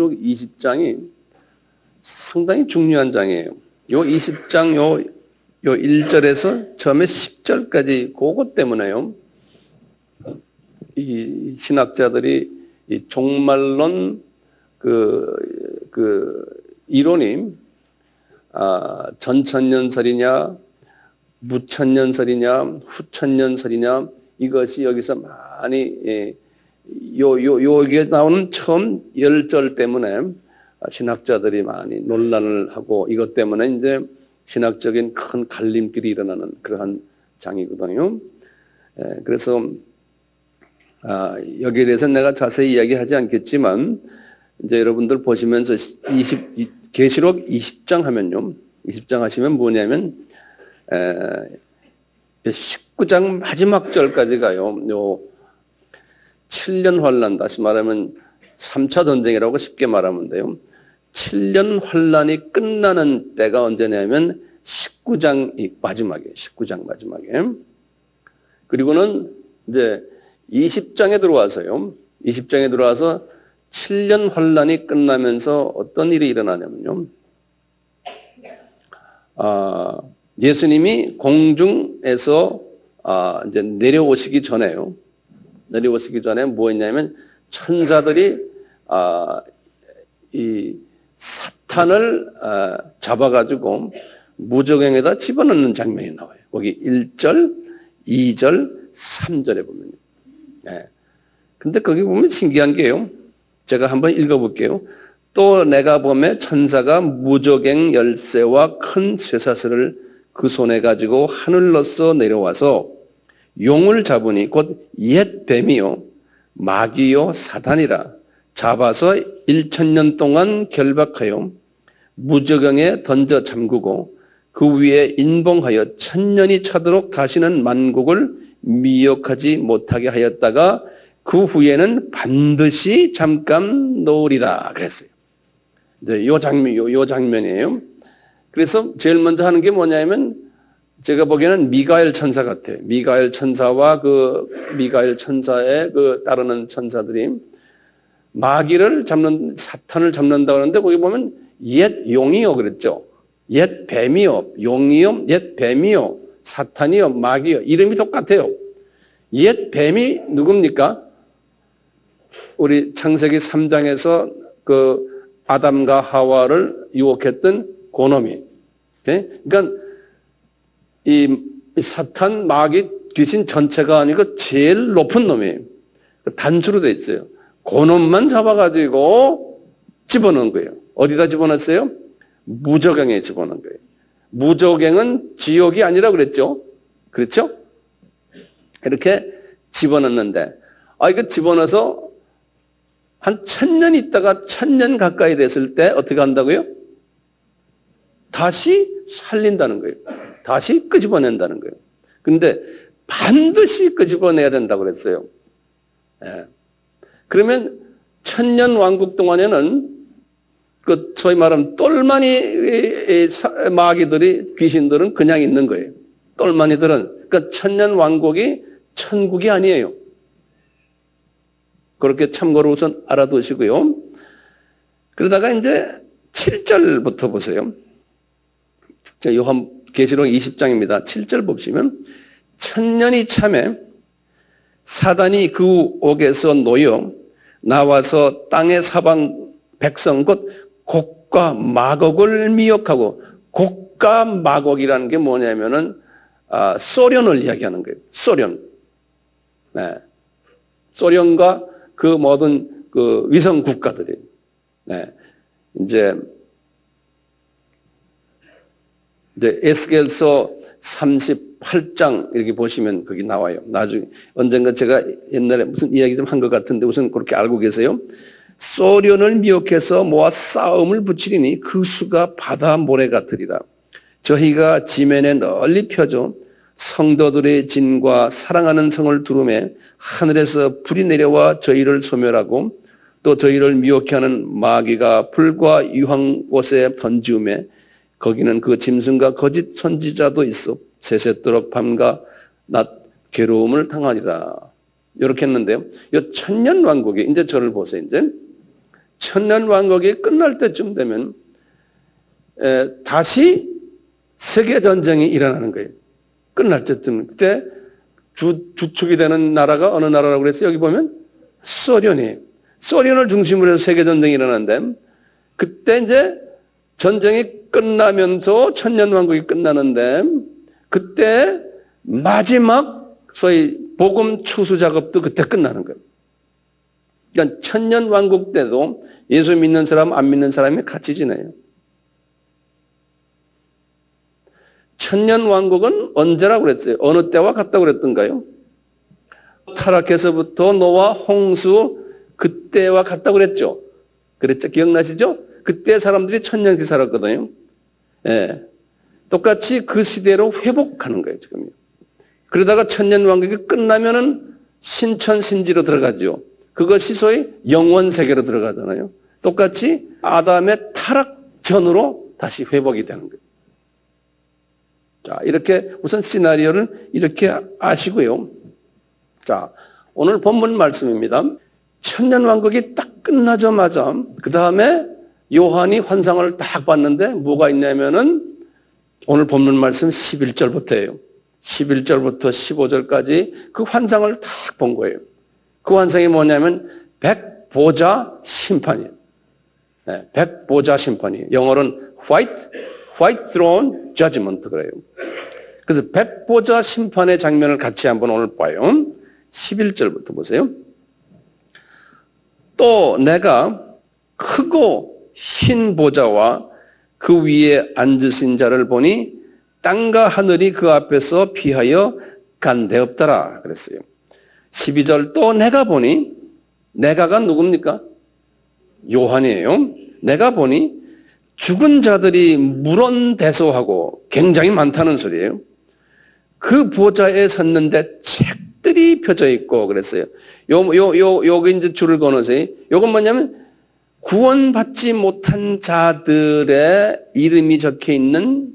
계시록 20장이 상당히 중요한 장이에요. 요 20장 요 1절에서 처음에 10절까지 그것 때문에요. 이 신학자들이 이 종말론 이론이 전천년설이냐 무천년설이냐 후천년설이냐 이것이 여기서 많이 여기에 나오는 처음 10절 때문에 신학자들이 많이 논란을 하고 이것 때문에 이제 신학적인 큰 갈림길이 일어나는 그러한 장이거든요. 그래서 여기에 대해서는 내가 자세히 이야기하지 않겠지만 이제 여러분들 보시면서 계시록 20장 하면요. 20장 하시면 뭐냐면 19장 마지막 절까지 가요. 요 7년 환란, 다시 말하면 3차 전쟁이라고 쉽게 말하면 돼요. 7년 환란이 끝나는 때가 언제냐면 19장 마지막에. 그리고는 이제 20장에 들어와서요. 20장에 들어와서 7년 환란이 끝나면서 어떤 일이 일어나냐면요. 예수님이 공중에서 이제 내려오시기 전에요. 내려오시기 전에 뭐 했냐면 천사들이 이 사탄을 잡아가지고 무저갱에다 집어넣는 장면이 나와요. 거기 1절, 2절, 3절에 보면요. 근데 거기 보면 신기한 게요. 제가 한번 읽어볼게요. 또 내가 보매 천사가 무저갱 열쇠와 큰 쇠사슬을 그 손에 가지고 하늘로서 내려와서 용을 잡으니 곧 옛 뱀이요 마귀요 사단이라 잡아서 1000년 동안 결박하여 무저갱에 던져 잠그고 그 위에 인봉하여 1000년이 차도록 다시는 만국을 미혹하지 못하게 하였다가 그 후에는 반드시 잠깐 놓으리라 그랬어요. 이제 요 장면이에요. 그래서 제일 먼저 하는 게 뭐냐면 제가 보기에는 미가엘 천사 같아요. 미가엘 천사와 미가엘 천사의 따르는 천사들이 마귀를 잡는, 사탄을 잡는다고 하는데 거기 보면 옛 용이요 그랬죠. 옛 뱀이요, 용이요, 옛 뱀이요, 사탄이요, 마귀요. 이름이 똑같아요. 옛 뱀이 누굽니까? 우리 창세기 3장에서 아담과 하와를 유혹했던 그놈이. 그러니까 이 사탄, 마귀, 귀신 전체가 아니고 제일 높은 놈이에요. 단수로 돼 있어요. 그놈만 잡아가지고 집어넣은 거예요. 어디다 집어넣었어요? 무저갱에 집어넣은 거예요. 무저갱은 지옥이 아니라 그랬죠. 그렇죠? 이렇게 집어넣는데, 이거 집어넣어서 한 1000년 있다가 1000년 가까이 됐을 때 어떻게 한다고요? 다시 살린다는 거예요. 다시 끄집어낸다는 거예요. 근데 반드시 끄집어내야 된다고 그랬어요. 그러면 1000년 왕국 동안에는 소위 말하면 똘마니 마귀들이, 귀신들은 그냥 있는 거예요. 똘마니들은. 그러니까 1000년 왕국이 천국이 아니에요. 그렇게 참고로 우선 알아두시고요. 그러다가 이제 7절부터 보세요. 계시록 20장입니다. 7절 보시면 1000년이 참에 사단이 그 옥에서 놓여 나와서 땅의 사방 백성 곧 곡과 마곡을 미혹하고, 곡과 마곡이라는 게 뭐냐면은 소련을 이야기하는 거예요. 소련. 소련과 그 모든 위성 국가들이. 이제 에스겔서 38장 이렇게 보시면 거기 나와요. 나중에 언젠가 제가 옛날에 무슨 이야기 좀 한 것 같은데 우선 그렇게 알고 계세요. 소련을 미혹해서 모아 싸움을 붙이리니 그 수가 바다 모래 같으리라. 저희가 지면에 널리 펴져 성도들의 진과 사랑하는 성을 두루매 하늘에서 불이 내려와 저희를 소멸하고 또 저희를 미혹해 하는 마귀가 불과 유황옷에 던지우매 거기는 그 짐승과 거짓 선지자도 있어 세세토록 밤과 낮 괴로움을 당하리라. 이렇게 했는데요. 이 천년 왕국이, 이제 저를 보세요. 이제 천년 왕국이 끝날 때쯤 되면 다시 세계 전쟁이 일어나는 거예요. 끝날 때쯤. 그때 주축이 되는 나라가 어느 나라라고 그랬어요? 여기 보면 소련이에요. 소련을 중심으로 해서 세계 전쟁이 일어나는데 그때 이제 전쟁이 끝나면서 천년 왕국이 끝나는데 그때 마지막 소위 복음 추수 작업도 그때 끝나는 거예요. 그러니까 천년 왕국 때도 예수 믿는 사람, 안 믿는 사람이 같이 지내요. 천년 왕국은 언제라고 그랬어요? 어느 때와 같다고 그랬던가요? 타락해서부터 노아, 홍수 그때와 같다고 그랬죠. 그랬죠? 기억나시죠? 그때 사람들이 천년씩 살았거든요. 예. 똑같이 그 시대로 회복하는 거예요, 지금요. 그러다가 천년 왕국이 끝나면은 신천신지로 들어가죠. 그것이 소위 영원 세계로 들어가잖아요. 똑같이 아담의 타락 전으로 다시 회복이 되는 거예요. 자, 이렇게 우선 시나리오를 이렇게 아시고요. 자, 오늘 본문 말씀입니다. 천년 왕국이 딱 끝나자마자 그 다음에 요한이 환상을 딱 봤는데 뭐가 있냐면은 오늘 본문 말씀 11절부터예요. 11절부터 15절까지 그 환상을 딱 본 거예요. 그 환상이 뭐냐면 백보자 심판이에요. 네, 백보자 심판이에요. 영어로는 White Throne Judgment 그래요. 그래서 백보자 심판의 장면을 같이 한번 오늘 봐요. 11절부터 보세요. 또 내가 크고 흰 보좌와 그 위에 앉으신 자를 보니 땅과 하늘이 그 앞에서 피하여 간데없더라 그랬어요. 12절 또 내가 보니 내가가 누굽니까? 요한이에요. 내가 보니 죽은 자들이 물론대소하고 굉장히 많다는 소리예요. 그 보좌에 섰는데 책들이 펴져 있고 그랬어요. 요거 이제 줄을 거놓으세요. 요건 뭐냐면 구원받지 못한 자들의 이름이 적혀 있는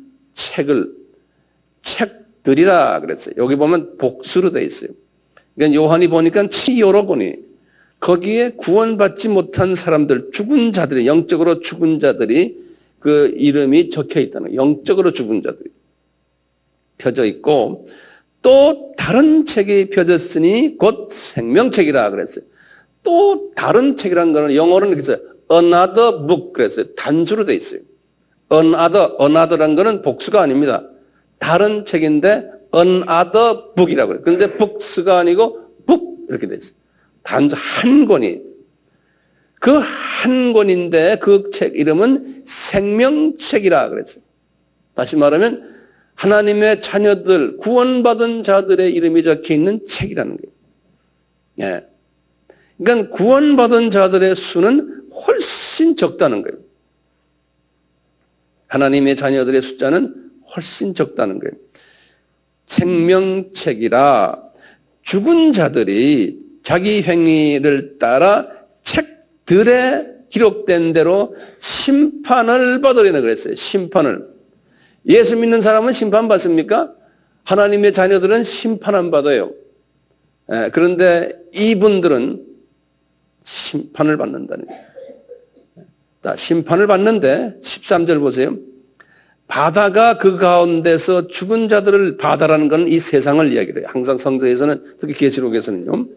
책들이라 그랬어요. 여기 보면 복수로 되어 있어요. 그러니까 요한이 보니까 책이 여러 권이 거기에 구원받지 못한 사람들, 죽은 자들이, 영적으로 죽은 자들이 그 이름이 적혀 있다는 거예요. 영적으로 죽은 자들이 펴져 있고 또 다른 책이 펴졌으니 곧 생명책이라 그랬어요. 또 다른 책이라는 거는 영어로는 이렇게 써요. Another book 그랬어요. 단수로 되어 있어요. Another라는 거는 복수가 아닙니다. 다른 책인데 another book이라고 그래요. 그런데 books가 아니고 book 이렇게 되어 있어요. 단수 한 권이. 그 한 권인데 그 책 이름은 생명책이라 그랬어요. 다시 말하면 하나님의 자녀들, 구원받은 자들의 이름이 적혀 있는 책이라는 거예요. 예. 그러니까 구원받은 자들의 수는 훨씬 적다는 거예요. 하나님의 자녀들의 숫자는 훨씬 적다는 거예요. 생명책이라 죽은 자들이 자기 행위를 따라 책들에 기록된 대로 심판을 받으려고 그랬어요. 심판을. 예수 믿는 사람은 심판받습니까? 하나님의 자녀들은 심판 안 받아요. 그런데 이분들은 심판을 받는다는 거예요. 심판을 받는데 13절 보세요. 바다가 그 가운데서 죽은 자들을 바다라는 건 이 세상을 이야기를 해요. 항상 성서에서는 특히 계시록에서는요.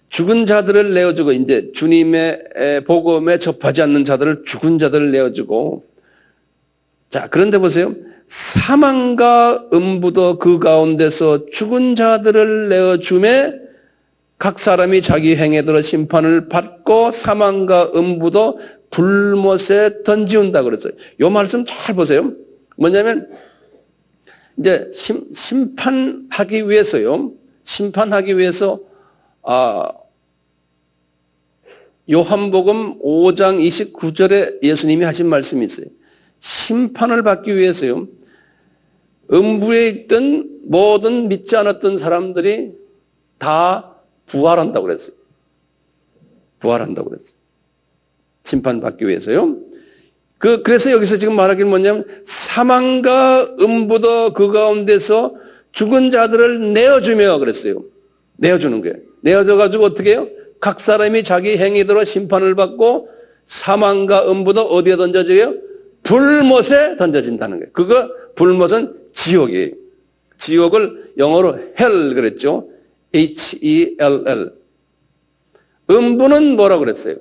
죽은 자들을 내어주고 이제 주님의 복음에 접하지 않는 자들을 죽은 자들을 내어주고 자 그런데 보세요. 사망과 음부도 그 가운데서 죽은 자들을 내어줌에 각 사람이 자기 행위대로 심판을 받고 사망과 음부도 불못에 던지운다 그랬어요. 이 말씀 잘 보세요. 뭐냐면 이제 심판하기 위해서요. 심판하기 위해서 요한복음 5장 29절에 예수님이 하신 말씀이 있어요. 심판을 받기 위해서요. 음부에 있던 모든 믿지 않았던 사람들이 다 부활한다고 그랬어요. 부활한다고 그랬어요. 심판받기 위해서요. 그래서 여기서 지금 말하기는 뭐냐면 사망과 음부도 그 가운데서 죽은 자들을 내어주며 그랬어요. 내어주는 거예요. 내어줘가지고 어떻게 해요? 각 사람이 자기 행위대로 심판을 받고 사망과 음부도 어디에 던져져요? 불못에 던져진다는 거예요. 그거 불못은 지옥이에요. 지옥을 영어로 hell 그랬죠. H-E-L-L. 음부는 뭐라고 그랬어요?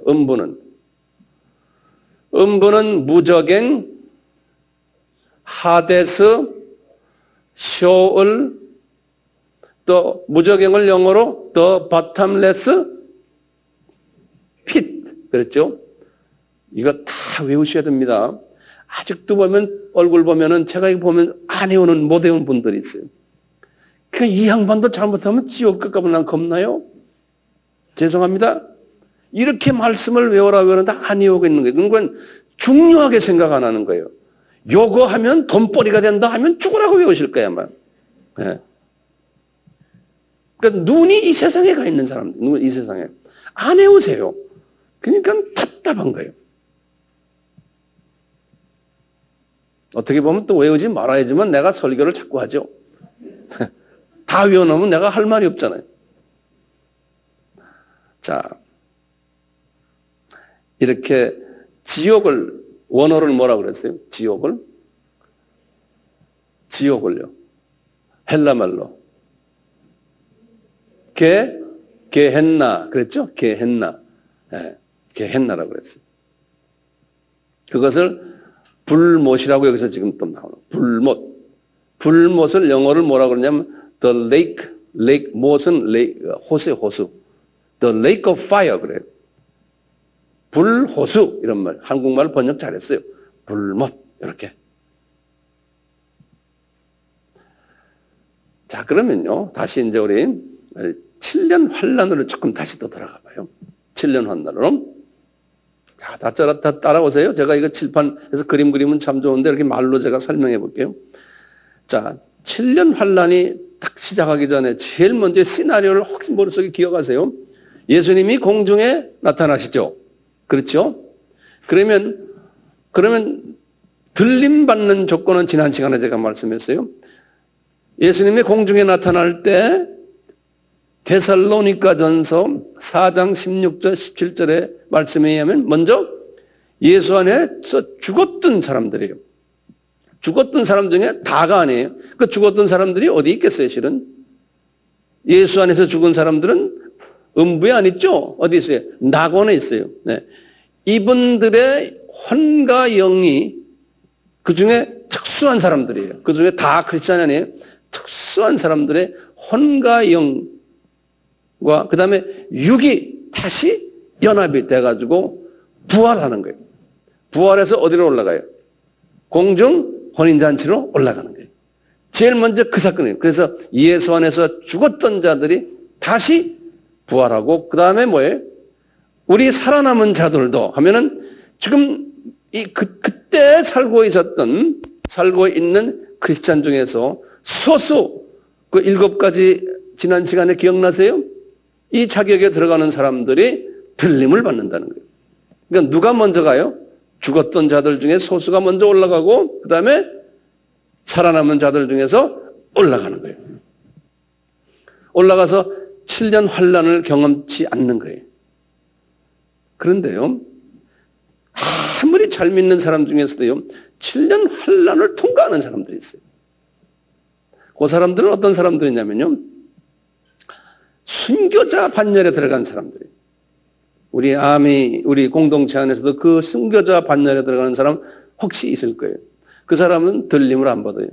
음부는 무저갱, 하데스, 쇼을, 또 무저갱을 영어로 the bottomless pit 그랬죠. 이거 다 외우셔야 됩니다. 아직도 보면 얼굴 보면은 제가 이거 보면 안 외우는 못 외운 분들이 있어요. 그러니까 이 양반도 잘못하면 지옥 갈까 봐 난 겁나요? 죄송합니다. 이렇게 말씀을 외우라고 그러는데 안 외우고 있는 거예요. 그건 중요하게 생각 안 하는 거예요. 요거 하면 돈벌이가 된다 하면 죽으라고 외우실 거야 아마. 네. 그러니까 눈이 이 세상에 가 있는 사람들, 눈이 이 세상에 안 외우세요. 그러니까 답답한 거예요. 어떻게 보면 또 외우지 말아야지만 내가 설교를 자꾸 하죠. 다 외워놓으면 내가 할 말이 없잖아요. 자, 이렇게 지옥을, 원어를 뭐라고 그랬어요? 지옥을요. 헬라말로. 게헨나. 그랬죠? 게헨나. 네, 게헨나라고 그랬어요. 그것을 불못이라고 여기서 지금 또 나오는 불못. 불못을 영어를 뭐라고 그러냐면 the lake, 못은 호수. the lake of fire 그래요. 불호수 이런 말. 한국말 번역 잘했어요. 불못 이렇게. 자, 그러면요. 다시 이제 우리 7년 환란으로 조금 다시 또 들어가 봐요. 7년 환란으로. 자, 다 따라오세요. 제가 이거 칠판에서 그림 그리면 참 좋은데 이렇게 말로 제가 설명해 볼게요. 자, 7년 환란이 딱 시작하기 전에 제일 먼저 시나리오를 혹시 머릿속에 기억하세요? 예수님이 공중에 나타나시죠. 그렇죠? 그러면 들림 받는 조건은 지난 시간에 제가 말씀했어요. 예수님이 공중에 나타날 때 데살로니가전서 4장 16절 17절의 말씀에 의하면 먼저 예수 안에서 죽었던 사람들이에요. 죽었던 사람 중에 다가 아니에요. 그 죽었던 사람들이 어디 있겠어요, 실은? 예수 안에서 죽은 사람들은 음부에 안 있죠? 어디 있어요? 낙원에 있어요. 네. 이분들의 혼과 영이 그 중에 특수한 사람들이에요. 그 중에 다 크리스찬 아니에요? 특수한 사람들의 혼과 영과 그 다음에 육이 다시 연합이 돼가지고 부활하는 거예요. 부활해서 어디로 올라가요? 공중 혼인잔치로 올라가는 거예요. 제일 먼저 그 사건이에요. 그래서 예수 안에서 죽었던 자들이 다시 부활하고 그 다음에 뭐예요? 우리 살아남은 자들도 하면은 지금 그때 살고 있는 크리스찬 중에서 소수 그 7가지 지난 시간에 기억나세요? 이 자격에 들어가는 사람들이 들림을 받는다는 거예요. 그러니까 누가 먼저 가요? 죽었던 자들 중에 소수가 먼저 올라가고 그 다음에 살아남은 자들 중에서 올라가는 거예요. 올라가서 7년 환란을 경험치 않는 거예요. 그런데요, 아무리 잘 믿는 사람 중에서도요, 7년 환란을 통과하는 사람들이 있어요. 그 사람들은 어떤 사람들이냐면요, 순교자 반열에 들어간 사람들이에요. 우리 공동체 안에서도 그 순교자 반열에 들어가는 사람 혹시 있을 거예요. 그 사람은 들림을 안 받아요.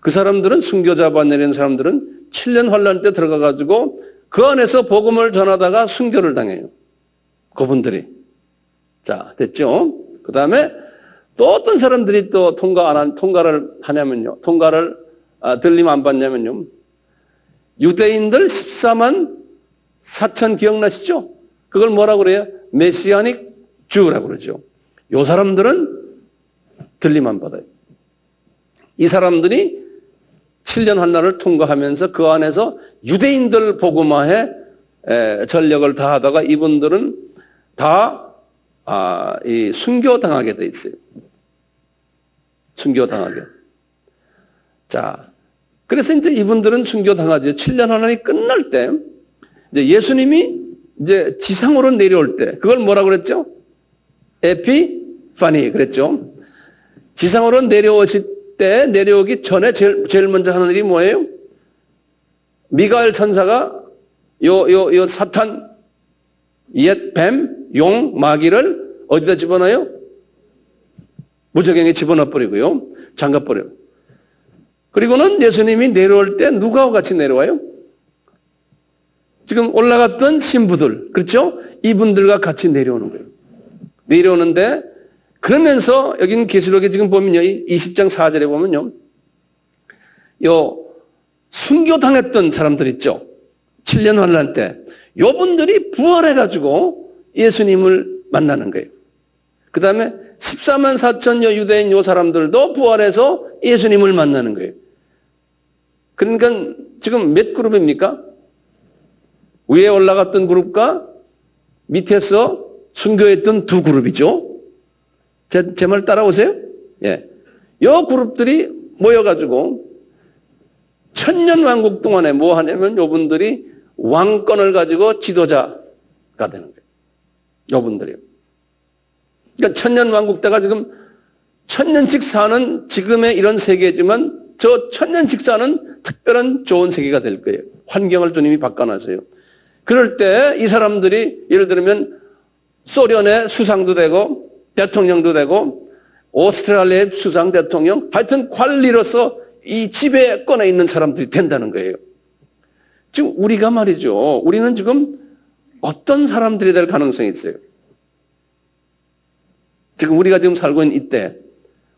그 사람들은 순교자 반열에 있는 사람들은 7년 환란 때 들어가가지고 그 안에서 복음을 전하다가 순교를 당해요. 그분들이. 자, 됐죠? 그 다음에 또 어떤 사람들이 또 통과를 하냐면요. 들림 안 받냐면요. 유대인들 14만 4천 기억나시죠? 그걸 뭐라고 그래요? 메시아닉 주라고 그러죠. 요 사람들은 들림 안 받아요. 이 사람들이 7년 환란을 통과하면서 그 안에서 유대인들 복음화에 전력을 다하다가 이분들은 다 순교당하게 돼 있어요. 순교당하게. 자, 그래서 이제 이분들은 순교당하죠. 7년 환란이 끝날 때 이제 예수님이 이제 지상으로 내려올 때 그걸 뭐라고 그랬죠? 에피파니 그랬죠. 지상으로 내려오실 때 내려오기 전에 제일 먼저 하는 일이 뭐예요? 미가엘 천사가 요 사탄, 옛 뱀, 용, 마귀를 어디다 집어넣어요? 무저갱에 집어넣어 버리고요. 장갑 버려요. 그리고는 예수님이 내려올 때 누구와 같이 내려와요? 지금 올라갔던 신부들, 그렇죠? 이분들과 같이 내려오는 거예요. 내려오는데 그러면서 여기는 계시록에 지금 보면요. 20장 4절에 보면요. 순교당했던 사람들 있죠. 7년 환란 때. 요분들이 부활해가지고 예수님을 만나는 거예요. 그 다음에 14만 4천여 유대인 요 사람들도 부활해서 예수님을 만나는 거예요. 그러니까 지금 몇 그룹입니까? 위에 올라갔던 그룹과 밑에서 순교했던 두 그룹이죠. 제 말 따라오세요? 예. 요 그룹들이 모여가지고 천년 왕국 동안에 뭐 하냐면 요분들이 왕권을 가지고 지도자가 되는 거예요. 요분들이요. 그러니까 천년 왕국 때가 지금 천년씩 사는 지금의 이런 세계지만 저 천년씩 사는 특별한 좋은 세계가 될 거예요. 환경을 주님이 바꿔놨어요. 그럴 때 이 사람들이 예를 들면 소련의 수상도 되고 대통령도 되고 오스트레일리아의 수상 대통령 하여튼 관리로서 이 지배권에 있는 사람들이 된다는 거예요. 지금 우리가 말이죠. 우리는 지금 어떤 사람들이 될 가능성이 있어요. 지금 우리가 지금 살고 있는 이때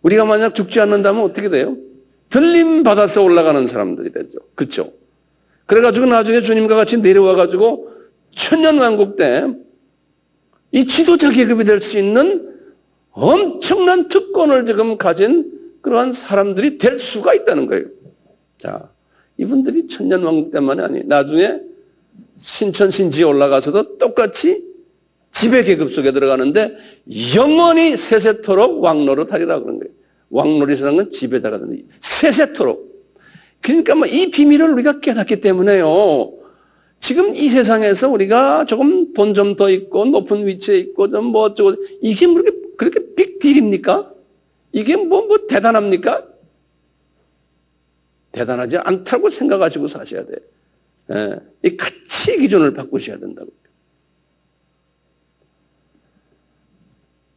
우리가 만약 죽지 않는다면 어떻게 돼요? 들림 받아서 올라가는 사람들이 되죠. 그렇죠? 그래가지고 나중에 주님과 같이 내려와가지고 천년왕국 때 이 지도자 계급이 될 수 있는 엄청난 특권을 지금 가진 그러한 사람들이 될 수가 있다는 거예요. 자, 이분들이 천년왕국 때만이 아니에요. 나중에 신천신지에 올라가서도 똑같이 지배계급 속에 들어가는데 영원히 세세토록 왕노릇하리라 그런 거예요. 왕노릇이라는 건 지배자가 되는 거예요. 세세토록. 그러니까 뭐 이 비밀을 우리가 깨닫기 때문에요. 지금 이 세상에서 우리가 조금 돈 좀 더 있고 높은 위치에 있고 좀 뭐 어쩌고 이게 뭐 그렇게 빅딜입니까? 이게 뭐 대단합니까? 대단하지 않다고 생각하시고 사셔야 돼요. 예, 이 가치 기준을 바꾸셔야 된다고.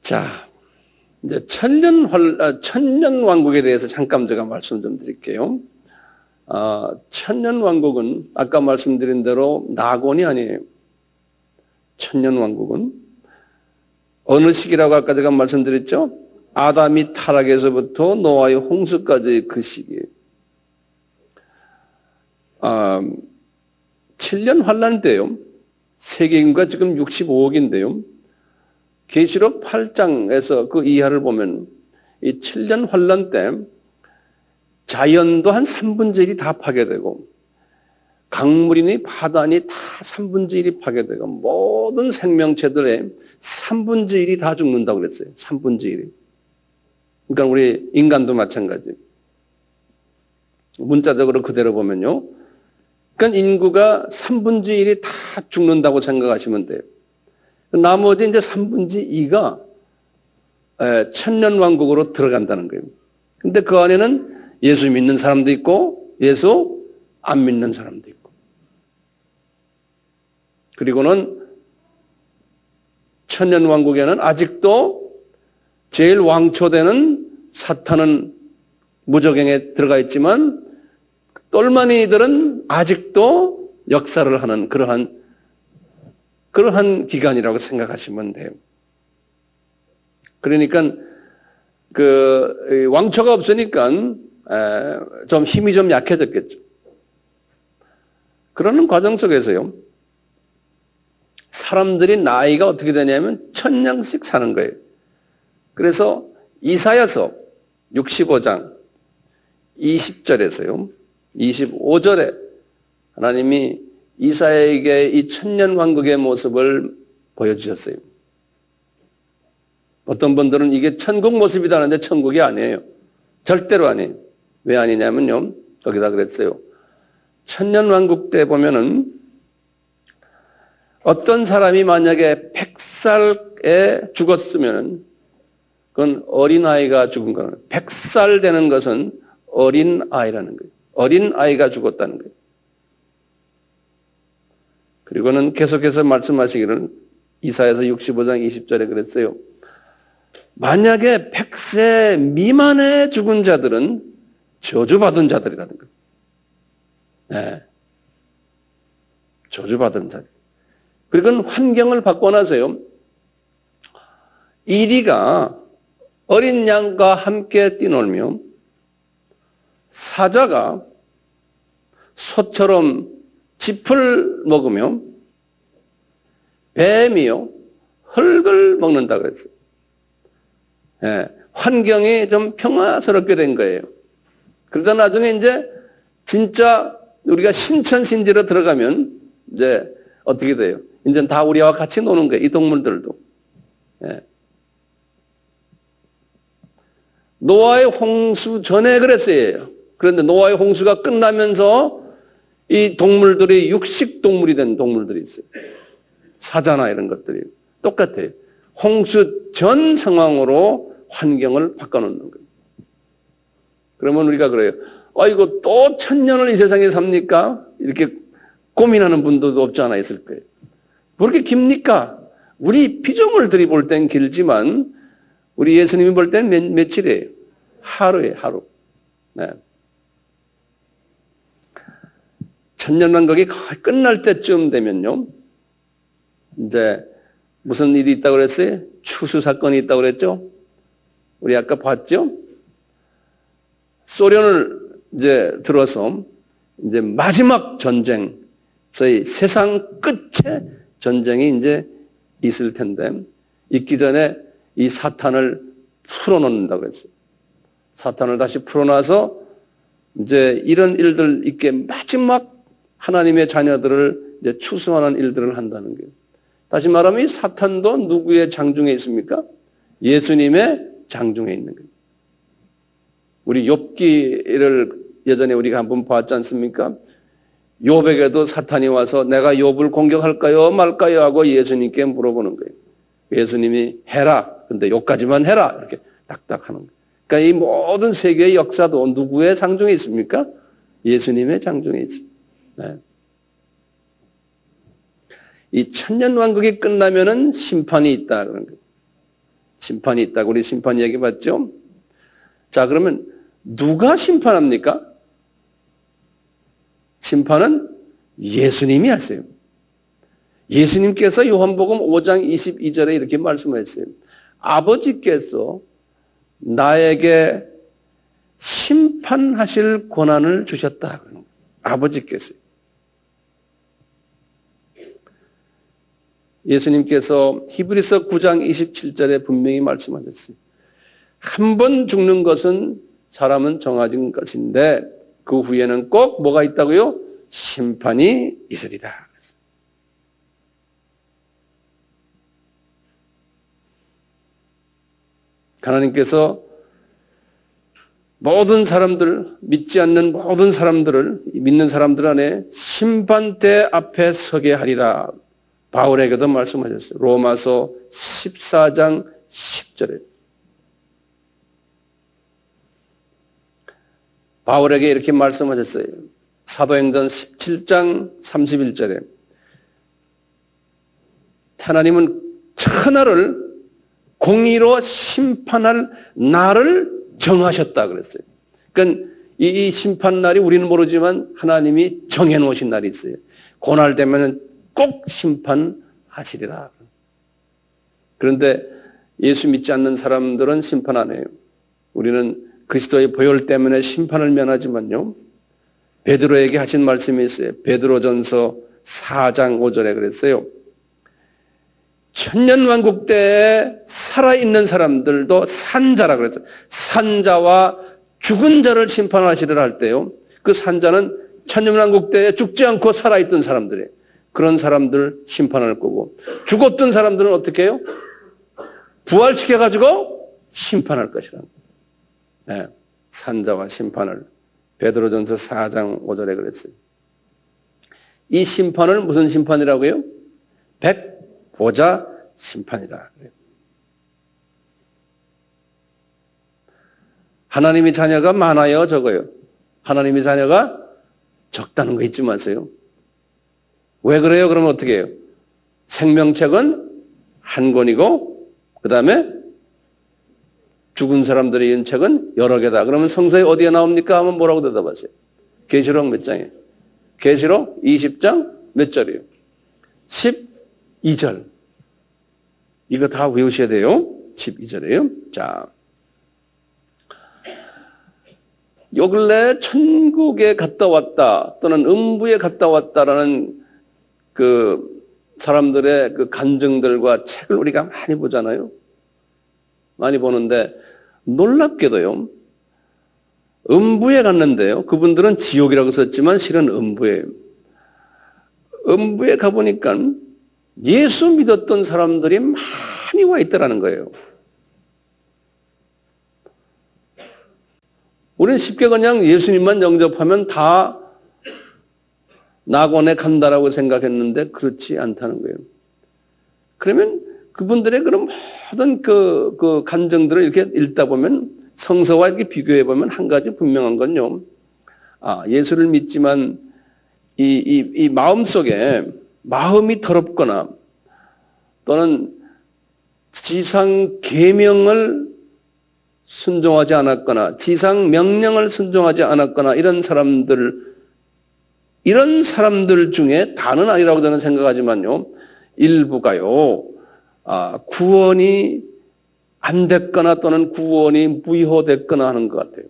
자, 이제 천년 왕국에 대해서 잠깐 제가 말씀 좀 드릴게요. 천년 왕국은 아까 말씀드린 대로 낙원이 아니에요. 천년 왕국은 어느 시기라고 아까 제가 말씀드렸죠? 아담이 타락에서부터 노아의 홍수까지의 그 시기예요. 7년 환란 때요. 세계 인구가 지금 65억인데요. 계시록 8장에서 그 이하를 보면 이 7년 환란 때 자연도 한 3분의 1이 다 파괴되고 강물이니 바다니 다 3분의 1이 파괴되고 모든 생명체들의 3분의 1이 다 죽는다고 그랬어요. 3분의 1이. 그러니까 우리 인간도 마찬가지. 문자적으로 그대로 보면요. 그러니까 인구가 3분의 1이 다 죽는다고 생각하시면 돼요. 나머지 이제 3분의 2가 천년왕국으로 들어간다는 거예요. 근데 그 안에는 예수 믿는 사람도 있고 예수 안 믿는 사람도 있고. 그리고는 천년왕국에는 아직도 제일 왕초되는 사탄은 무저갱에 들어가 있지만 똘마니들은 아직도 역사를 하는 그러한 기간이라고 생각하시면 돼요. 그러니까 그 왕초가 없으니까 좀 힘이 좀 약해졌겠죠. 그러는 과정 속에서요. 사람들이 나이가 어떻게 되냐면 1000년씩 사는 거예요. 그래서 이사야서 65장 20절에서요. 25절에 하나님이 이사야에게 이 천년왕국의 모습을 보여주셨어요. 어떤 분들은 이게 천국 모습이다는데 천국이 아니에요. 절대로 아니에요. 왜 아니냐면요. 거기다 그랬어요. 천년왕국 때 보면은 어떤 사람이 만약에 100살에 죽었으면 그건 어린아이가 죽은 거는 100살 되는 것은 어린아이라는 거예요. 어린아이가 죽었다는 거예요. 그리고는 계속해서 말씀하시기를 이사야서 65장 20절에 그랬어요. 만약에 100세 미만에 죽은 자들은 저주받은 자들이라는 거예요. 네. 저주받은 자들. 그리고 환경을 바꿔놔서요. 이리가 어린 양과 함께 뛰놀며 사자가 소처럼 짚을 먹으며 뱀이요 흙을 먹는다 그랬어요. 예, 환경이 좀 평화스럽게 된 거예요. 그러다 나중에 이제 진짜 우리가 신천신지로 들어가면 이제 어떻게 돼요? 이제 다 우리와 같이 노는 거예요. 이 동물들도. 예. 노아의 홍수 전에 그랬어요. 그런데 노아의 홍수가 끝나면서 이 동물들이 육식동물이 된 동물들이 있어요. 사자나 이런 것들이 똑같아요. 홍수 전 상황으로 환경을 바꿔놓는 거예요. 그러면 우리가 그래요. 아이고 또 1000년을 이 세상에 삽니까? 이렇게 고민하는 분들도 없지 않아 있을 거예요. 왜 그렇게 깁니까? 우리 피조물들이 볼 땐 길지만 우리 예수님이 볼 땐 며칠이에요? 하루예요, 하루. 네. 천년왕국이 거의 끝날 때쯤 되면요. 이제 무슨 일이 있다고 그랬어요? 추수 사건이 있다고 그랬죠? 우리 아까 봤죠? 소련을 이제 들어서 이제 마지막 전쟁, 저희 세상 끝에 전쟁이 이제 있을 텐데 있기 전에 이 사탄을 풀어놓는다고 그랬어요. 사탄을 다시 풀어놔서 이제 이런 일들 있게 마지막 하나님의 자녀들을 이제 추수하는 일들을 한다는 거예요. 다시 말하면 이 사탄도 누구의 장중에 있습니까? 예수님의 장중에 있는 거예요. 우리 욥기를 예전에 우리가 한번 봤지 않습니까? 욥에게도 사탄이 와서 내가 욥을 공격할까요 말까요 하고 예수님께 물어보는 거예요. 예수님이 해라. 근데 욥까지만 해라. 이렇게 딱딱 하는 거예요. 그러니까 이 모든 세계의 역사도 누구의 장중에 있습니까? 예수님의 장중에 있습니다. 네. 이 천년왕국이 끝나면은 심판이 있다. 그런 거예요. 심판이 있다고 우리 심판 얘기 봤죠? 자, 그러면 누가 심판합니까? 심판은 예수님이 하세요. 예수님께서 요한복음 5장 22절에 이렇게 말씀하셨어요. 아버지께서 나에게 심판하실 권한을 주셨다. 아버지께서. 예수님께서 히브리서 9장 27절에 분명히 말씀하셨어요. 한 번 죽는 것은 사람은 정해진 것인데 그 후에는 꼭 뭐가 있다고요? 심판이 있으리라. 하나님께서 모든 사람들, 믿지 않는 모든 사람들을, 믿는 사람들 안에 심판대 앞에 서게 하리라. 바울에게도 말씀하셨어요. 로마서 14장 10절에. 바울에게 이렇게 말씀하셨어요. 사도행전 17장 31절에. 하나님은 천하를 공의로 심판할 날을 정하셨다 그랬어요. 그러니까 이 심판 날이 우리는 모르지만 하나님이 정해놓으신 날이 있어요. 고날 되면 꼭 심판하시리라. 그런데 예수 믿지 않는 사람들은 심판 안 해요. 우리는 그리스도의 보혈 때문에 심판을 면하지만요. 베드로에게 하신 말씀이 있어요. 베드로전서 4장 5절에 그랬어요. 천년왕국 때에 살아있는 사람들도 산자라 그랬어요. 산자와 죽은 자를 심판하시리라 할 때요. 그 산자는 천년왕국 때에 죽지 않고 살아있던 사람들이에요. 그런 사람들 심판할 거고 죽었던 사람들은 어떻게 해요? 부활시켜가지고 심판할 것이라. 네, 산자와 심판을 베드로전서 4장 5절에 그랬어요. 이 심판을 무슨 심판이라고요? 백보자 심판이라. 하나님의 자녀가 많아요, 적어요? 하나님의 자녀가 적다는 거 잊지 마세요. 왜 그래요? 그러면 어떻게 해요? 생명책은 한 권이고 그 다음에 죽은 사람들의 읽은 책은 여러 개다. 그러면 성서에 어디에 나옵니까? 하면 뭐라고 대답하세요? 계시록 몇 장이에요? 계시록 20장 몇 절이에요? 12절. 이거 다 외우셔야 돼요. 12절이에요. 자, 요 근래 천국에 갔다 왔다 또는 음부에 갔다 왔다라는 그 사람들의 그 간증들과 책을 우리가 많이 보잖아요. 많이 보는데 놀랍게도요. 음부에 갔는데요. 그분들은 지옥이라고 썼지만 실은 음부예요. 음부에 가보니까 예수 믿었던 사람들이 많이 와 있더라는 거예요. 우리는 쉽게 그냥 예수님만 영접하면 다 낙원에 간다라고 생각했는데 그렇지 않다는 거예요. 그러면 그분들의 그런 모든 그 간증들을 이렇게 읽다 보면 성서와 이렇게 비교해 보면 한 가지 분명한 건요. 예수를 믿지만 이 마음 속에 마음이 더럽거나 또는 지상 계명을 순종하지 않았거나 지상 명령을 순종하지 않았거나 이런 사람들 중에 다는 아니라고 저는 생각하지만요. 일부가요. 구원이 안 됐거나 또는 구원이 무효됐거나 하는 것 같아요.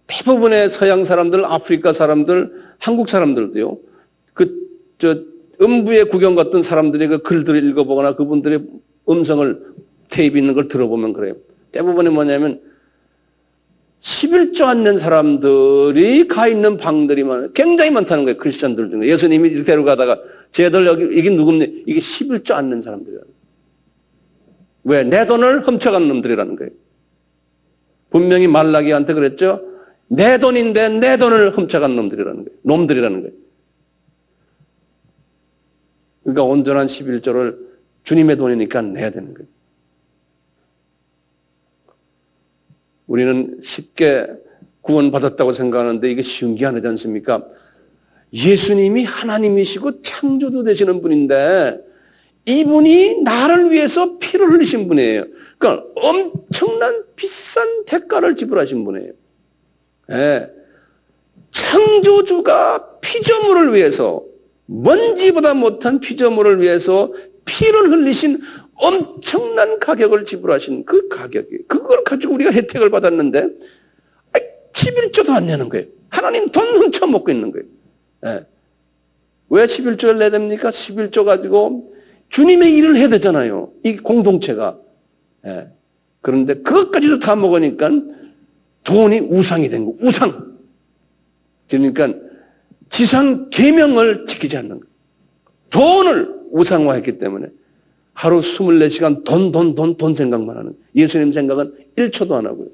대부분의 서양 사람들, 아프리카 사람들, 한국 사람들도요. 음부에 구경 갔던 사람들이 그 글들을 읽어보거나 그분들의 음성을 테이프 있는 걸 들어보면 그래요. 대부분이 뭐냐면 11조 안 된 사람들이 가 있는 방들이 굉장히 많다는 거예요. 크리스천들 중에. 예수님이 데려가다가 쟤들 여기 이게 누굽니까? 이게 11조 안 된 사람들이라는 거예요. 왜? 내 돈을 훔쳐간 놈들이라는 거예요. 분명히 말라기한테 그랬죠. 내 돈인데 내 돈을 훔쳐간 놈들이라는 거예요. 놈들이라는 거예요. 그러니까 온전한 11조를 주님의 돈이니까 내야 되는 거예요. 우리는 쉽게 구원받았다고 생각하는데 이게 쉬운 게 아니지 않습니까? 예수님이 하나님이시고 창조주 되시는 분인데 이분이 나를 위해서 피를 흘리신 분이에요. 그러니까 엄청난 비싼 대가를 지불하신 분이에요. 네. 창조주가 피조물을 위해서 먼지보다 못한 피조물을 위해서 피를 흘리신 엄청난 가격을 지불하신 그 가격이 그걸 가지고 우리가 혜택을 받았는데 11조도 안 내는 거예요. 하나님 돈 훔쳐먹고 있는 거예요. 네. 왜 11조를 내야 됩니까? 11조 가지고 주님의 일을 해야 되잖아요. 이 공동체가. 네. 그런데 그것까지도 다 먹으니까 돈이 우상이 된 거예요. 우상. 그러니까 지상 계명을 지키지 않는 거예요. 돈을 우상화했기 때문에 하루 24시간 돈 생각만 하는 거예요. 예수님 생각은 1초도 안 하고요.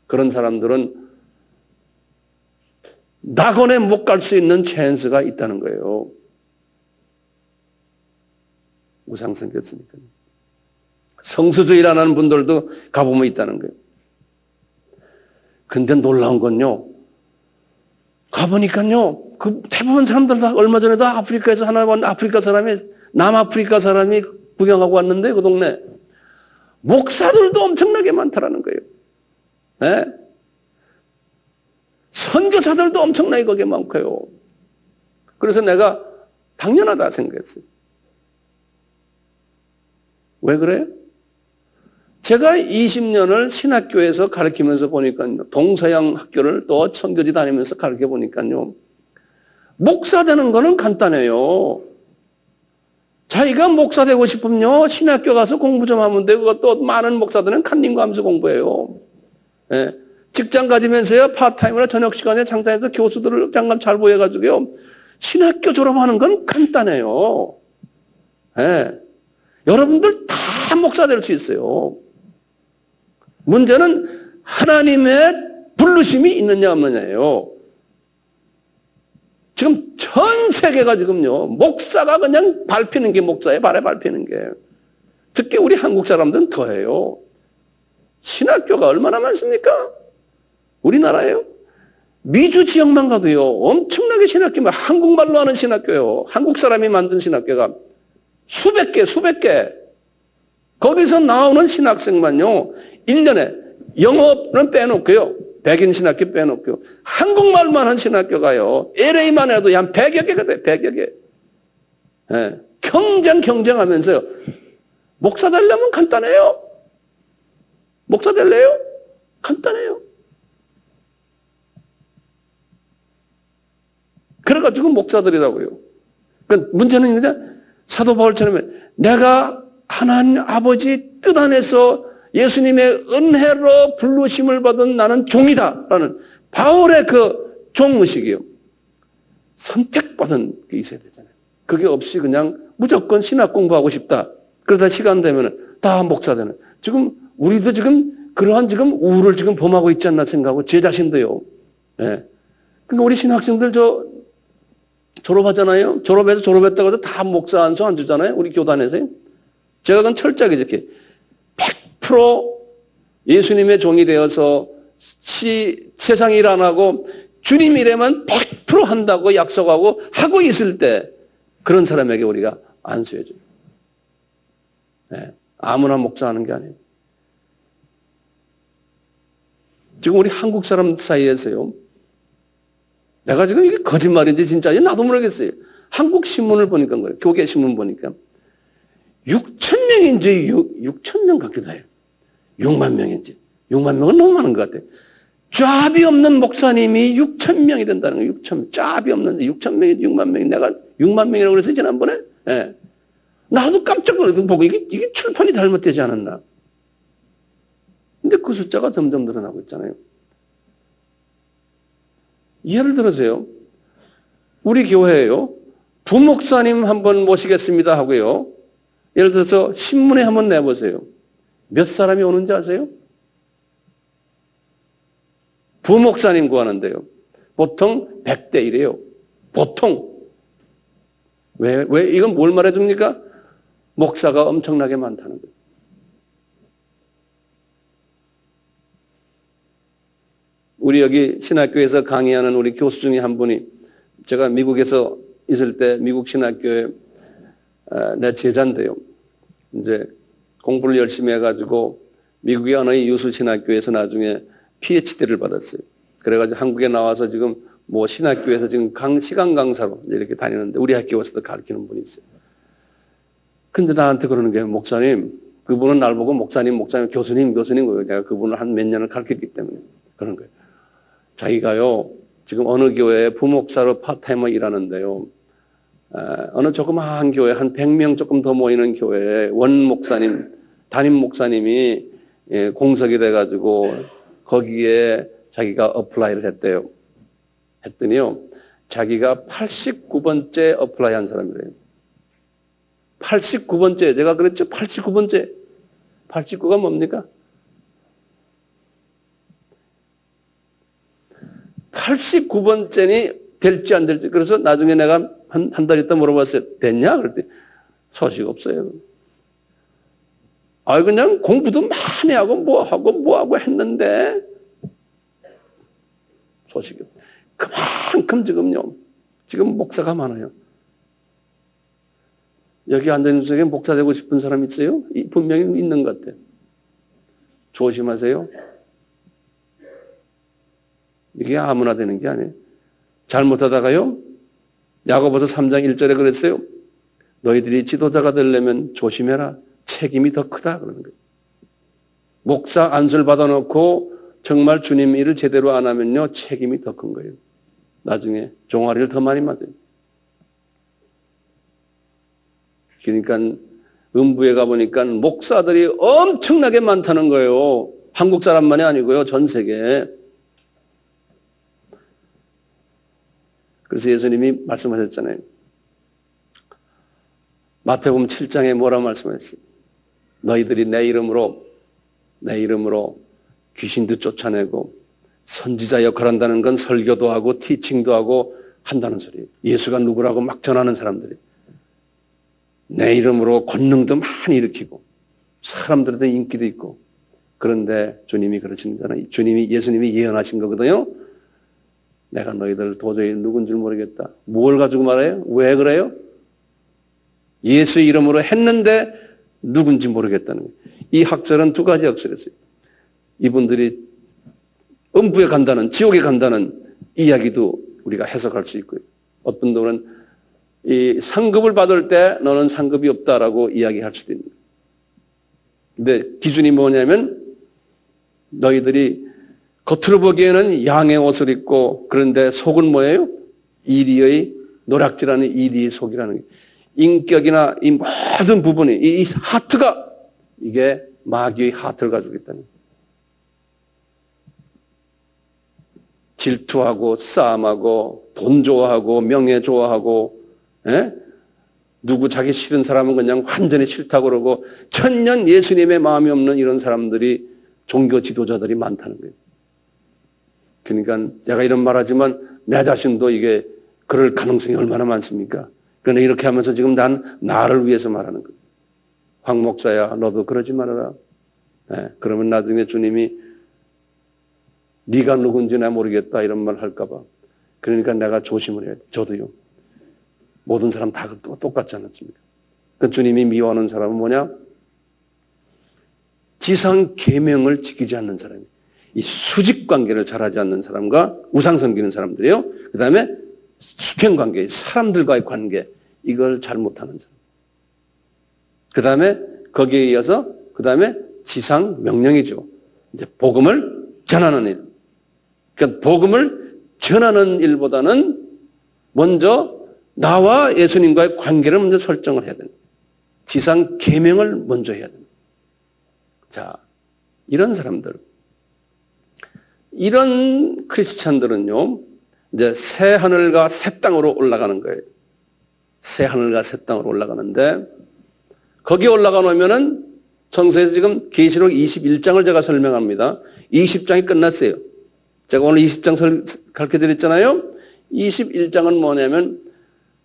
그런 사람들은 낙원에 못 갈 수 있는 찬스가 있다는 거예요. 우상 생겼으니까. 성수주의라는 분들도 가보면 있다는 거예요. 근데 놀라운 건요. 가보니까요. 그 대부분 사람들 다 얼마 전에도 아프리카에서 하나 온 아프리카 사람이 남아프리카 사람이 구경하고 왔는데 그 동네 목사들도 엄청나게 많다라는 거예요. 네? 선교사들도 엄청나게 거기에 많고요. 그래서 내가 당연하다 생각했어요. 왜 그래요? 제가 20년을 신학교에서 가르치면서 보니까 동서양 학교를 또 선교지 다니면서 가르쳐 보니까요. 목사 되는 거는 간단해요. 자기가 목사 되고 싶으면요. 신학교 가서 공부 좀 하면 되고 또 많은 목사들은 칸님과 함수 공부해요. 예. 직장 가지면서요. 파트타임이나 저녁 시간에 장사해서 교수들을 장관 잘 보여가지고요. 신학교 졸업하는 건 간단해요. 예. 여러분들 다 목사 될 수 있어요. 문제는 하나님의 부르심이 있느냐 없느냐예요. 지금 전 세계가 지금요, 목사가 그냥 밟히는 게 목사의 발에 밟히는 게. 특히 우리 한국 사람들은 더해요. 신학교가 얼마나 많습니까? 우리나라에요. 미주 지역만 가도요, 엄청나게 신학교, 한국말로 하는 신학교요. 한국 사람이 만든 신학교가 수백 개. 거기서 나오는 신학생만요, 1년에 영어는 빼놓고요, 백인 신학교 빼놓고요, 한국말만 한 신학교가요, LA만 해도 한 100여 개가 돼요, 100여 개. 예. 경쟁하면서요. 목사 되려면 간단해요. 목사 될래요? 간단해요. 그래가지고 목사들이라고요. 그러니까 문제는 이제 사도 바울처럼 내가 하나님 아버지 뜻 안에서 예수님의 은혜로 부르심을 받은 나는 종이다라는 바울의 그 종의식이요. 선택받은 게 있어야 되잖아요. 그게 없이 그냥 무조건 신학 공부하고 싶다. 그러다 시간 되면 다 목사 되는. 지금 우리도 지금 그러한 지금 우울을 지금 범하고 있지 않나 생각하고 제 자신도요. 예. 그러니까 우리 신학생들 졸업하잖아요. 졸업했다고 해서 다 목사 안수 안 주잖아요. 우리 교단에서요. 제가 그건 철저하게 이렇게 100% 예수님의 종이 되어서 세상 일 안 하고 주님 일에만 100% 한다고 약속하고 하고 있을 때 그런 사람에게 우리가 안수해줘요. 네, 아무나 목사하는 게 아니에요. 지금 우리 한국 사람 사이에서요. 내가 지금 이게 거짓말인지 진짜인지 나도 모르겠어요. 한국 신문을 보니까 그래요. 교계 신문 보니까 6천 명인지 6천 명 같기도 해요. 6만 명인지. 6만 명은 너무 많은 것 같아요. 짭이 없는 목사님이 6천 명이 된다는 거예요. 6천 명. 짭이 없는데 6천 명인지 6만 명이 내가 6만 명이라고 그랬어요. 지난번에. 예. 나도 깜짝 놀라서 보고 이게 출판이 잘못되지 않았나. 근데 그 숫자가 점점 늘어나고 있잖아요. 예를 들어서요. 우리 교회에요. 부목사님 한번 모시겠습니다 하고요. 예를 들어서 신문에 한번 내보세요. 몇 사람이 오는지 아세요? 부목사님 구하는데요. 보통 100대 1이에요. 보통. 왜 이건 뭘 말해줍니까? 목사가 엄청나게 많다는 거예요. 우리 여기 신학교에서 강의하는 우리 교수 중에 한 분이 제가 미국에서 있을 때 미국 신학교에 내 제자인데요. 이제 공부를 열심히 해가지고 미국의 어느 유수 신학교에서 나중에 PhD를 받았어요. 그래가지고 한국에 나와서 지금 뭐 신학교에서 지금 시간 강사로 이렇게 다니는데 우리 학교에서도 가르치는 분이 있어요. 근데 나한테 그러는 게 목사님, 그분은 날 보고 목사님, 교수님 거예요. 내가 그분을 한 몇 년을 가르쳤기 때문에 그런 거예요. 자기가요, 지금 어느 교회에 부목사로 파트타임을 일하는데요. 어느 조그마한 교회, 한 100명 조금 더 모이는 교회에 담임 목사님이 공석이 돼가지고 거기에 자기가 어플라이를 했대요. 했더니요, 자기가 89번째 어플라이 한 사람이래요. 89번째, 제가 그랬죠? 89번째. 89가 뭡니까? 89번째니 될지 안 될지. 그래서 나중에 내가 한 달 있다 물어봤어요. 됐냐? 그랬더니 소식 없어요. 그냥 공부도 많이 하고 뭐하고 했는데 소식이 없어요. 그만큼 지금 목사가 많아요. 여기 앉아있는 중에 목사 되고 싶은 사람 있어요? 분명히 있는 것 같아요. 조심하세요. 이게 아무나 되는 게 아니에요. 잘못하다가요. 야고보서 3장 1절에 그랬어요. 너희들이 지도자가 되려면 조심해라. 책임이 더 크다. 그러는 거예요. 목사 안수를 받아놓고 정말 주님 일을 제대로 안 하면요. 책임이 더 큰 거예요. 나중에 종아리를 더 많이 맞아요. 그러니까 음부에 가보니까 목사들이 엄청나게 많다는 거예요. 한국 사람만이 아니고요. 전 세계에. 그래서 예수님이 말씀하셨잖아요. 마태복음 7장에 뭐라 말씀하셨어요? 너희들이 내 이름으로 귀신도 쫓아내고 선지자 역할을 한다는 건 설교도 하고 티칭도 하고 한다는 소리예요. 예수가 누구라고 막 전하는 사람들이. 내 이름으로 권능도 많이 일으키고 사람들한테 인기도 있고. 그런데 주님이 그러시잖아요. 예수님이 예언하신 거거든요. 내가 너희들 도저히 누군 줄 모르겠다. 뭘 가지고 말해요? 왜 그래요? 예수의 이름으로 했는데 누군지 모르겠다는 거예요. 이 학설은 두 가지 학설이었어요. 이분들이 음부에 간다는, 지옥에 간다는 이야기도 우리가 해석할 수 있고요. 어떤 분들은 이 상급을 받을 때 너는 상급이 없다라고 이야기할 수도 있는 거예요. 근데 기준이 뭐냐면 너희들이 겉으로 보기에는 양의 옷을 입고 그런데 속은 뭐예요? 이리의 노략질하는 이리의 속이라는 거예요. 인격이나 이 모든 부분이 이 하트가 이게 마귀의 하트를 가지고 있다는 거예요. 질투하고 싸움하고 돈 좋아하고 명예 좋아하고 누구 자기 싫은 사람은 그냥 완전히 싫다고 그러고 천년 예수님의 마음이 없는 이런 사람들이 종교 지도자들이 많다는 거예요. 그러니까 제가 이런 말하지만 내 자신도 이게 그럴 가능성이 얼마나 많습니까? 그런데 이렇게 하면서 지금 난 나를 위해서 말하는 거예요. 황 목사야 너도 그러지 말아라. 그러면 나중에 주님이 네가 누군지 나 모르겠다 이런 말 할까 봐. 그러니까 내가 조심을 해야 돼. 저도요. 모든 사람 다 똑같지 않습니까? 그 주님이 미워하는 사람은 뭐냐? 지상 계명을 지키지 않는 사람이에요. 이 수직 관계를 잘하지 않는 사람과 우상 섬기는 사람들이요. 그 다음에 수평 관계, 사람들과의 관계 이걸 잘 못하는 사람. 그 다음에 거기에 이어서 그 다음에 지상 명령이죠. 이제 복음을 전하는 일. 그러니까 복음을 전하는 일보다는 먼저 나와 예수님과의 관계를 먼저 설정을 해야 됩니다. 지상 계명을 먼저 해야 됩니다. 자, 이런 사람들, 이런 크리스찬들은요, 이제 새 하늘과 새 땅으로 올라가는 거예요. 새 하늘과 새 땅으로 올라가는데 거기 올라가 놓으면은 성서에서 지금 계시록 21장을 제가 설명합니다. 20장이 끝났어요. 제가 오늘 20장 가르쳐 드렸잖아요. 21장은 뭐냐면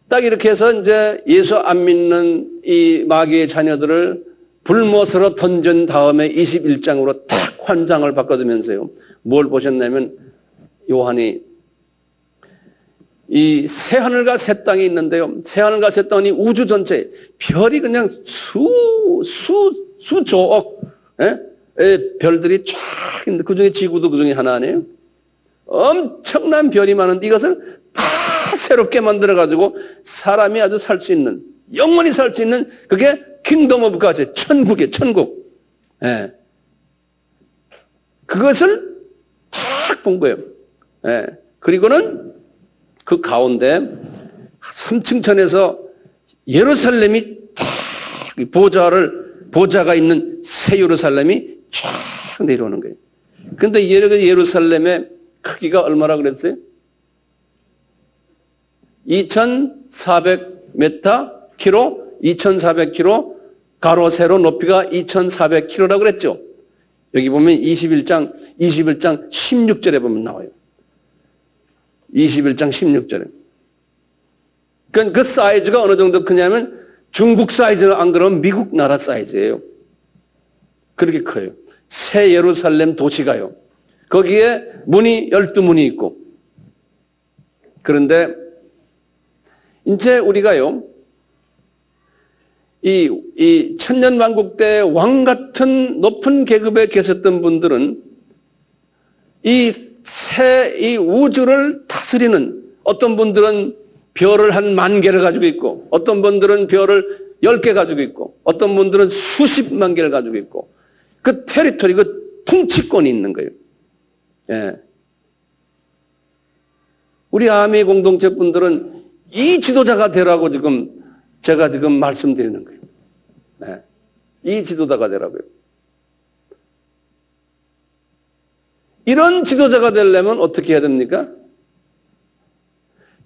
딱 이렇게 해서 이제 예수 안 믿는 이 마귀의 자녀들을 불못으로 던진 다음에 21장으로 탁 환장을 바꿔주면서요. 뭘 보셨냐면 요한이 이 새하늘과 새 땅이 있는데요. 새하늘과 새 땅이 우주 전체 별이 그냥 수조억 별들이 쫙 있는데 그중에 지구도 그중에 하나 아니에요. 엄청난 별이 많은데 이것을 다 새롭게 만들어가지고 사람이 아주 살 수 있는 영원히 살 수 있는 그게 킹덤 오브 갓의 천국이에요. 천국. 그것을 탁 본 거예요. 그리고는 그 가운데 3층 천에서 예루살렘이 탁 보좌가 있는 새 예루살렘이 쫙 내려오는 거예요. 그런데 예루살렘의 크기가 얼마나 그랬어요? 2400km, 가로 세로 높이가 2400km라고 그랬죠. 여기 보면 21장 16절에 보면 나와요. 21장 16절에. 그러니까 그 사이즈가 어느 정도 크냐면 중국 사이즈는 안 그러면 미국 나라 사이즈예요. 그렇게 커요. 새 예루살렘 도시가요. 거기에 문이 12문이 있고. 그런데 이제 우리가요. 이 천년왕국 때 왕 같은 높은 계급에 계셨던 분들은 이 우주를 다스리는 어떤 분들은 별을 한 10,000개를 가지고 있고 어떤 분들은 별을 10개 가지고 있고 어떤 분들은 수십만 개를 가지고 있고 그 테리토리, 그 통치권이 있는 거예요. 우리 아미 공동체 분들은 이 지도자가 되라고 제가 지금 말씀드리는 거예요. 이 지도자가 되라고요. 이런 지도자가 되려면 어떻게 해야 됩니까?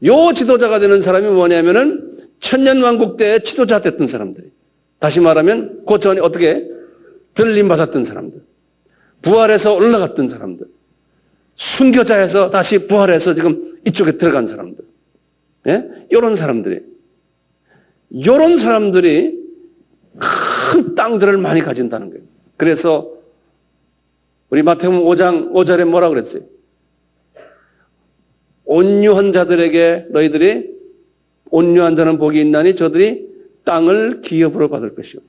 요 지도자가 되는 사람이 뭐냐면은 천년왕국 때 지도자 됐던 사람들이. 다시 말하면 그 전에 어떻게 들림 받았던 사람들. 부활해서 올라갔던 사람들. 순교자에서 다시 부활해서 지금 이쪽에 들어간 사람들. 예? 이런 사람들이 큰 땅들을 많이 가진다는 거예요. 그래서 우리 마태복음 5장 5절에 뭐라 그랬어요? 온유한 자들에게 너희들이 온유한 자는 복이 있나니 저들이 땅을 기업으로 받을 것이요.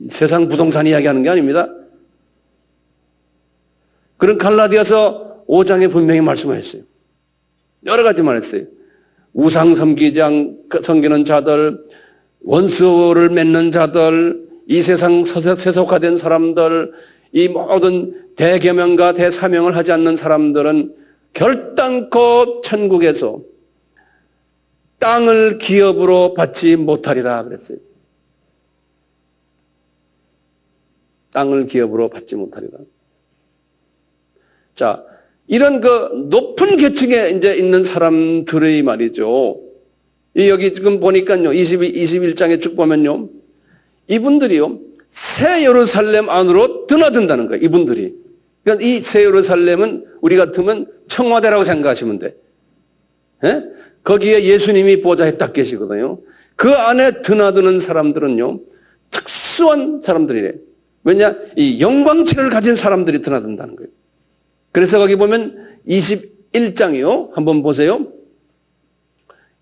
세상 부동산 이야기하는 게 아닙니다. 그런 갈라디아서 5장에 분명히 말씀하셨어요. 여러 가지 말했어요. 우상 섬기는 자들, 원수를 맺는 자들, 이 세상 세속화된 사람들, 이 모든 대계명과 대사명을 하지 않는 사람들은 결단코 천국에서 땅을 기업으로 받지 못하리라 그랬어요. 땅을 기업으로 받지 못하리라. 자, 이런 그 높은 계층에 이제 있는 사람들의 말이죠. 여기 지금 보니까요, 21장에 쭉 보면요, 이분들이요, 새 예루살렘 안으로 드나든다는 거예요, 이분들이. 그러니까 이 새 예루살렘은 우리 같으면 청와대라고 생각하시면 돼. 예? 거기에 예수님이 보좌에 딱 계시거든요. 그 안에 드나드는 사람들은요, 특수한 사람들이래. 왜냐? 이 영광체를 가진 사람들이 드나든다는 거예요. 그래서 거기 보면 21장이요. 한번 보세요.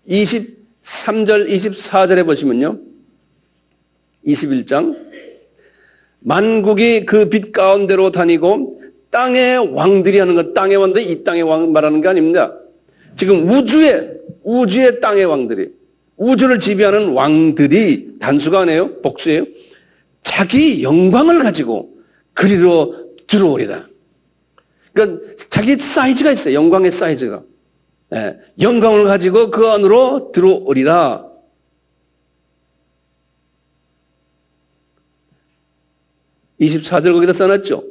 23절, 24절에 보시면요. 21장. 만국이 그 빛 가운데로 다니고 땅의 왕들이 하는 것, 땅의 왕들이 이 땅의 왕 말하는 게 아닙니다. 지금 우주의 땅의 왕들이, 우주를 지배하는 왕들이 단수가 아니에요. 복수예요. 자기 영광을 가지고 그리로 들어오리라. 그러니까 자기 사이즈가 있어요. 영광의 사이즈가. 예, 영광을 가지고 그 안으로 들어오리라. (24절) 거기다 써놨죠.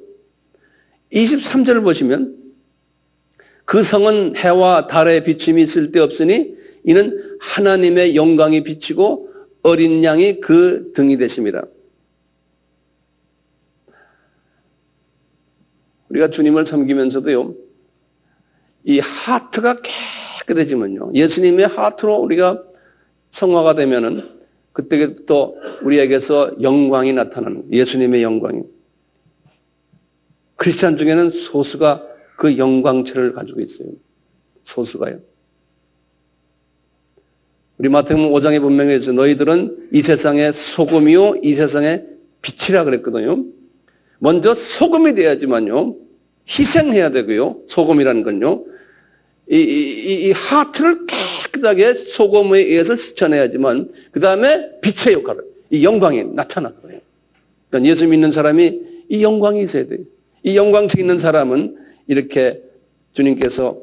23절을 보시면 그 성은 해와 달의 비침이 쓸데없으니 이는 하나님의 영광이 비치고 어린 양이 그 등이 되심이라. 우리가 주님을 섬기면서도요, 이 하트가 깨끗해지면요, 예수님의 하트로 우리가 성화가 되면은 그때부터 우리에게서 영광이 나타나는, 예수님의 영광이. 크리스찬 중에는 소수가 그 영광체를 가지고 있어요. 소수가요. 우리 마태복음 5장에 분명히 했어요. 너희들은 이 세상의 소금이요, 이 세상의 빛이라 그랬거든요. 먼저 소금이 돼야지만요, 희생해야 되고요. 소금이라는 건요, 이 하트를 깨끗하게 소금에 의해서 씻어내야지만 그 다음에 빛의 역할을, 이 영광이 나타나거든요. 그러니까 예수 믿는 사람이 이 영광이 있어야 돼요. 이 영광책 있는 사람은 이렇게 주님께서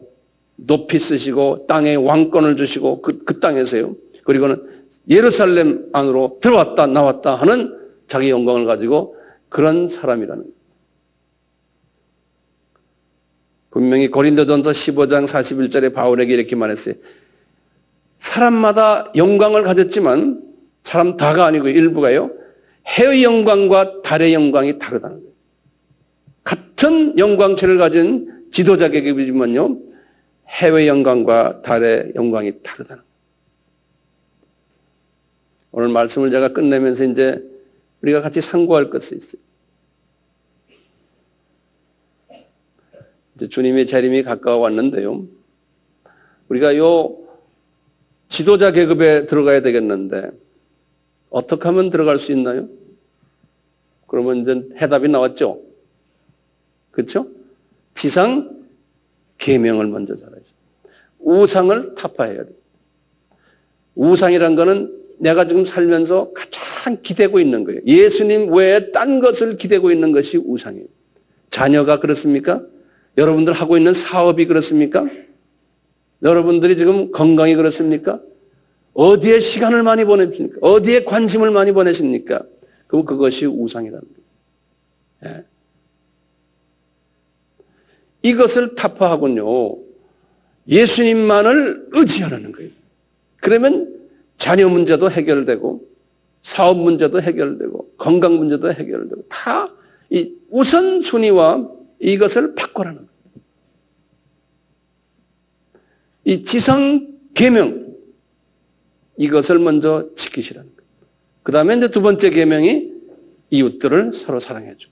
높이 쓰시고 땅에 왕권을 주시고 그 땅에서요. 그리고는 예루살렘 안으로 들어왔다 나왔다 하는 자기 영광을 가지고 그런 사람이라는 거예요. 분명히 고린도전서 15장 41절에 바울에게 이렇게 말했어요. 사람마다 영광을 가졌지만 사람 다가 아니고 일부가요. 해의 영광과 달의 영광이 다르다는 거예요. 같은 영광체를 가진 지도자 계급이지만요. 해의 영광과 달의 영광이 다르다는 거예요. 오늘 말씀을 제가 끝내면서 이제 우리가 같이 상고할 것이 있어요. 이제 주님의 재림이 가까워 왔는데요. 우리가 요 지도자 계급에 들어가야 되겠는데 어떻게 하면 들어갈 수 있나요? 그러면 이제 해답이 나왔죠. 그렇죠? 지상 계명을 먼저 잘하죠. 우상을 타파해야 돼요. 우상이란 거는 내가 지금 살면서 가장 기대고 있는 거예요. 예수님 외에 딴 것을 기대고 있는 것이 우상이에요. 자녀가 그렇습니까? 여러분들 하고 있는 사업이 그렇습니까? 여러분들이 지금 건강이 그렇습니까? 어디에 시간을 많이 보내십니까? 어디에 관심을 많이 보내십니까? 그럼 그것이 우상이라는 거예요. 예. 이것을 타파하군요. 예수님만을 의지하는 거예요. 그러면 자녀 문제도 해결되고 사업 문제도 해결되고 건강 문제도 해결되고 다 이 우선순위와 이것을 바꾸라는 거예요. 이 지상 계명 이것을 먼저 지키시라는 거예요. 그 다음에 이제 두 번째 계명이 이웃들을 서로 사랑해줘.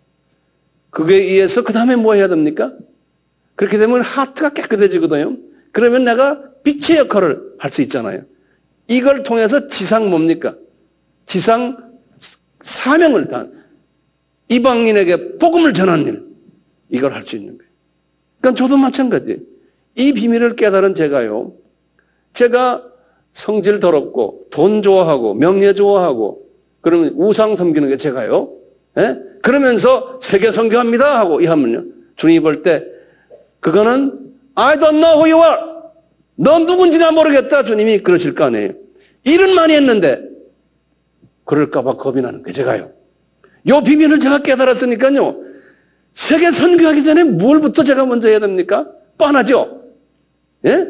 그거에 의해서 그 다음에 뭐 해야 됩니까? 그렇게 되면 하트가 깨끗해지거든요. 그러면 내가 빛의 역할을 할 수 있잖아요. 이걸 통해서 지상 뭡니까? 지상 사명을 다한 이방인에게 복음을 전하는 일, 이걸 할 수 있는 거예요. 그러니까 저도 마찬가지예요. 이 비밀을 깨달은 제가요, 제가 성질 더럽고 돈 좋아하고 명예 좋아하고 그러면 우상 섬기는 게 제가요, 예? 그러면서 세계 선교합니다 하고 이 하면요, 주님이 볼 때 그거는 I don't know who you are. 넌 누군지나 모르겠다. 주님이 그러실 거 아니에요. 일은 많이 했는데 그럴까봐 겁이 나는 게 제가요. 요 비밀을 제가 깨달았으니까요. 세계 선교하기 전에 뭘부터 제가 먼저 해야 됩니까? 뻔하죠? 예?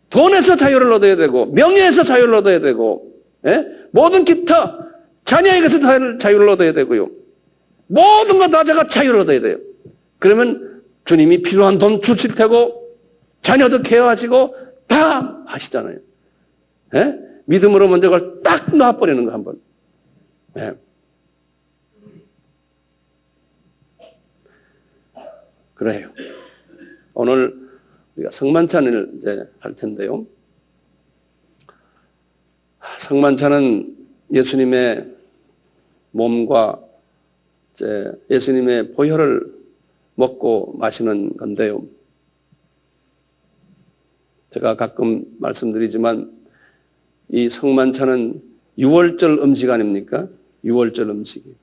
돈에서 자유를 얻어야 되고 명예에서 자유를 얻어야 되고, 예? 모든 기타 자녀에게서 자유를 얻어야 되고요. 모든 거 다 제가 자유를 얻어야 돼요. 그러면 주님이 필요한 돈 주실 테고 자녀도 케어하시고 다 하시잖아요. 예? 믿음으로 먼저 그걸 딱 놔버리는 거 한번. 예. 그래요. 오늘 우리가 성만찬을 이제 할 텐데요. 성만찬은 예수님의 몸과 이제 예수님의 보혈을 먹고 마시는 건데요. 제가 가끔 말씀드리지만 이 성만찬은 유월절 음식 아닙니까? 유월절 음식이.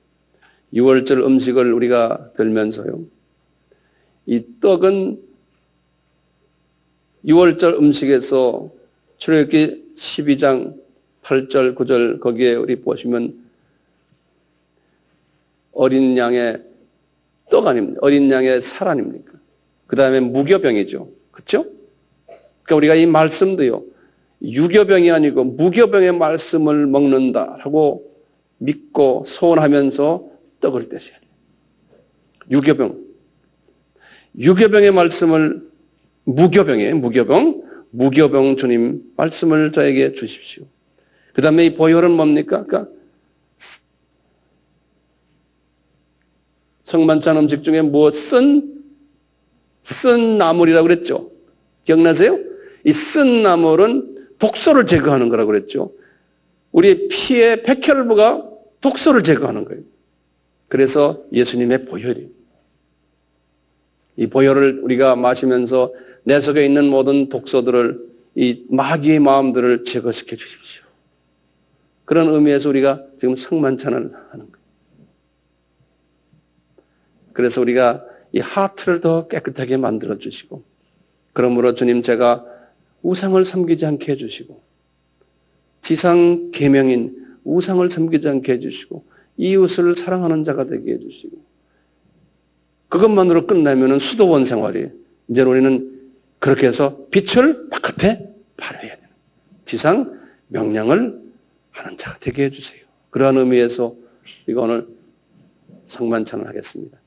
유월절 음식을 우리가 들면서요. 이 떡은 유월절 음식에서 출애굽기 12장 8절 9절 거기에 우리 보시면 어린 양의 떡 아닙니까? 어린 양의 살 아닙니까? 그 다음에 무교병이죠. 그렇죠? 그러니까 우리가 이 말씀도요. 유교병이 아니고 무교병의 말씀을 먹는다라고 믿고 소원하면서 떡을 떼셔야 돼요. 유교병의 말씀을 무교병이에요. 무교병 주님 말씀을 저에게 주십시오. 그 다음에 이 보혈은 뭡니까? 그러니까 성만찬 음식 중에 뭐 쓴 나물이라고 그랬죠. 기억나세요? 이 쓴 나물은 독소를 제거하는 거라고 그랬죠. 우리의 피의 백혈부가 독소를 제거하는 거예요. 그래서 예수님의 보혈이. 이 보혈을 우리가 마시면서 내 속에 있는 모든 독소들을, 이 마귀의 마음들을 제거시켜 주십시오. 그런 의미에서 우리가 지금 성만찬을 하는 거예요. 그래서 우리가 이 하트를 더 깨끗하게 만들어 주시고, 그러므로 주님 제가 우상을 섬기지 않게 해주시고, 지상 계명인 우상을 섬기지 않게 해주시고, 이웃을 사랑하는 자가 되게 해주시고, 그것만으로 끝나면은 수도원 생활이, 이제 우리는 그렇게 해서 빛을 바깥에 발휘해야 되는, 지상 명령을 하는 자가 되게 해주세요. 그러한 의미에서 우리가 오늘 성만찬을 하겠습니다.